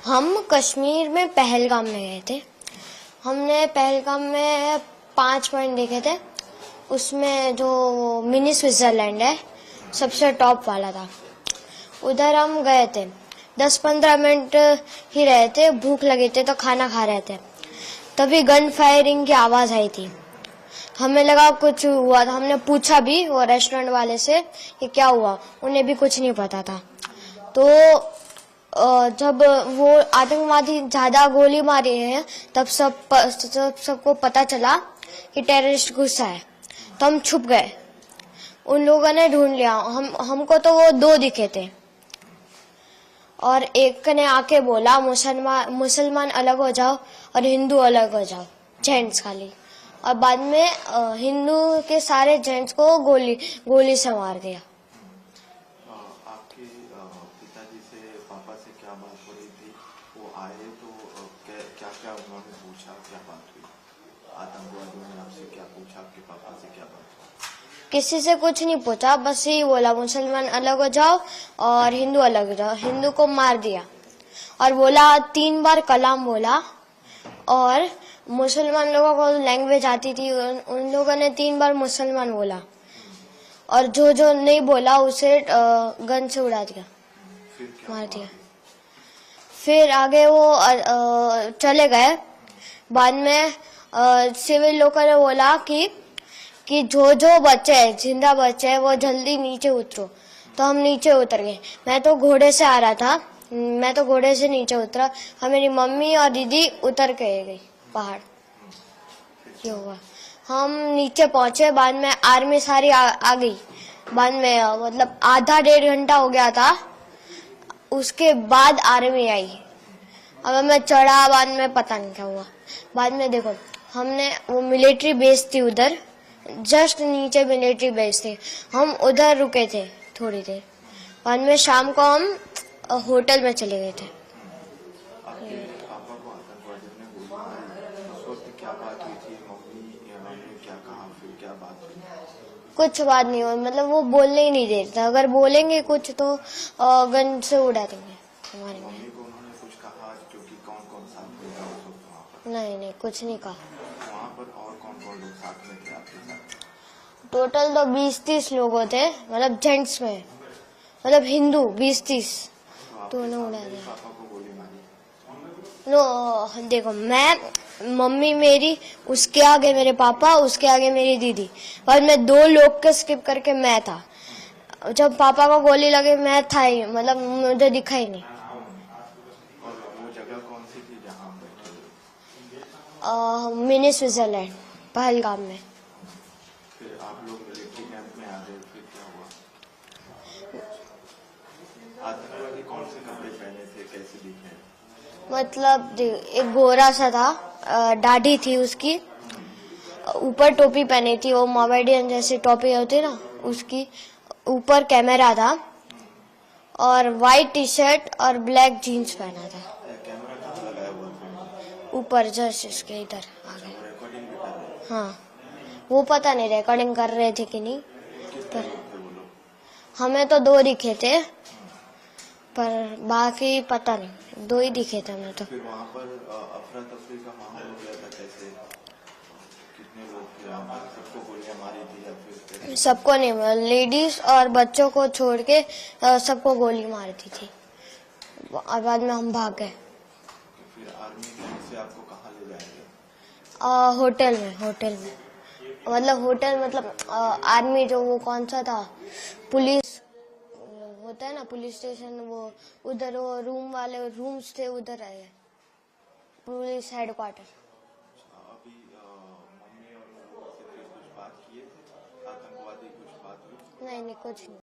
हम कश्मीर में पहलगाम में गए थे। हमने पहलगाम में 5 पॉइंट देखे थे। उसमें जो मिनी स्विट्जरलैंड है सबसे टॉप वाला था। उधर हम गए थे, 10-15 मिनट ही रहे थे। भूख लगी थी तो खाना खा रहे थे, तभी गन फायरिंग की आवाज आई थी। हमें लगा कुछ हुआ था। हमने पूछा भी वो रेस्टोरेंट वाले से कि क्या हुआ, उन्हें भी कुछ नहीं पता था। तो जब वो आतंकवादी ज्यादा गोली मारे हैं तब सबको पता चला कि टेररिस्ट घुसा है, तो हम छुप गए। उन लोगों ने ढूंढ लिया। हमको तो वो 2 दिखे थे और एक ने आके बोला मुसलमान अलग हो जाओ और हिंदू अलग हो जाओ, जेंट्स खाली। और बाद में हिंदू के सारे जेंट्स को गोली से मार दिया। आपके पिताजी से पापा से क्या बात हो रही थी? वो आए तो क्या क्या उन्होंने पूछा, क्या बात हुई? आतंकवादियों ने आपसे क्या पूछा, आपके पापा से क्या बात हुई? किसी से कुछ नहीं पूछा, बस यही बोला मुसलमान अलग हो जाओ और हिंदू अलग हो जाओ। हिंदू को मार दिया और बोला 3 बार कलाम बोला। और मुसलमान लोगों को लैंग्वेज आती थी, उन लोगों ने 3 बार मुसलमान बोला और जो नहीं बोला उसे गन से उड़ा दिया, मार दिया। फिर आगे वो चले गए। बाद में सिविल लोगों ने बोला कि जो बच्चे हैं, जिंदा बच्चे हैं, वो जल्दी नीचे उतरो। तो हम नीचे उतर गए। मैं तो घोड़े से आ रहा था, मैं तो घोड़े से नीचे उतरा और मेरी मम्मी और दीदी उतर के गई पहाड़। ये हुआ। हम नीचे पहुंचे, बाद में आर्मी सारी आ गई। बाद में मतलब आधा 1.5 घंटा हो गया था, उसके बाद आर्मी आई। अब मैं चढ़ा, बाद में पता नहीं क्या हुआ। बाद में देखो, हमने वो मिलिट्री बेस थी उधर, जस्ट नीचे मिलिट्री बेस थी। हम उधर रुके थे थोड़ी देर। बाद में शाम को हम होटल में चले गए थे। आपके पापा को आतंकवादियों ने गोली मारी, उस वक्त क्या बात हुई थी? मम्मी ने क्या कहा, फिर क्या बात हुई? कुछ बात नहीं हुई, मतलब वो बोलने ही नहीं देते। अगर बोलेंगे कुछ तो गन से उड़ा देंगे हमारे में। मम्मी को उन्होंने कुछ कहा क्योंकि कौन कौन साथ में था उस वक्त वहाँ पर? नहीं, कुछ नहीं कहा। वहाँ पर और कौन कौन लोग साथ में थे आपके साथ? टोटल तो 20-30 लोग थे, मतलब जेंट्स में, मतलब हिंदू 20-30। तो उन्हें उड़ा दिया। पापा को गोली मारी? नो देखो, मैं, मम्मी मेरी, उसके आगे मेरे पापा, उसके आगे मेरी दीदी। और मैं 2 लोग के स्किप करके मैं था। जब पापा को गोली लगी मैं था ही, मतलब मुझे दिखा ही नहीं। और वो जगह कौन सी थी जहाँ बैठे? मिनी स्विट्जरलैंड, पहलगाम में। फिर आप लोग मिलिट्री कैंप में आ गए, फिर क्या हुआ? आतंकवादी कौन से कपड़े पहने थे, कैसे दिखे? मतलब एक गोरा सा था, दाढ़ी थी उसकी, ऊपर टोपी पहनी थी, वो मोमेडियन जैसी टोपी होती है ना, उसकी ऊपर कैमरा था और वाइट टी-शर्ट और ब्लैक जीन्स पहना था। कैमरा कहाँ लगाया हुआ था? ऊपर जस्ट इसके इधर आगे। रिकॉर्डिंग भी कर रहे थे? हाँ, वो पता नहीं रिकॉर्डिंग कर रहे थे कि नहीं, पर थे वो लोग? हमें तो 2 दिखे थे, पर बाकी पता नहीं, 2 ही दिखे थे हमें तो। फिर वहाँ पर अफरा तफरी का माहौल हो गया था, कैसे? कितने लोग थे वहाँ पर? सबको गोलियां मारी थी या फिर? सबको नहीं, लेडीज और बच्चों को छोड़ के सबको गोली मारी थी। और बाद में हम भाग गए। फिर आर्मी से आपको कहाँ ले जाएंगे? होटल में मतलब आर्मी जो वो कौन सा था, पुलिस होता है ना, पुलिस स्टेशन, वो उधर वो रूम्स थे, उधर आए, पुलिस हेडक्वार्टर। अभी मम्मी और लोगों से फिर कुछ बात किए थे? आतंकवादी कुछ बात हुई? नहीं, कुछ नहीं।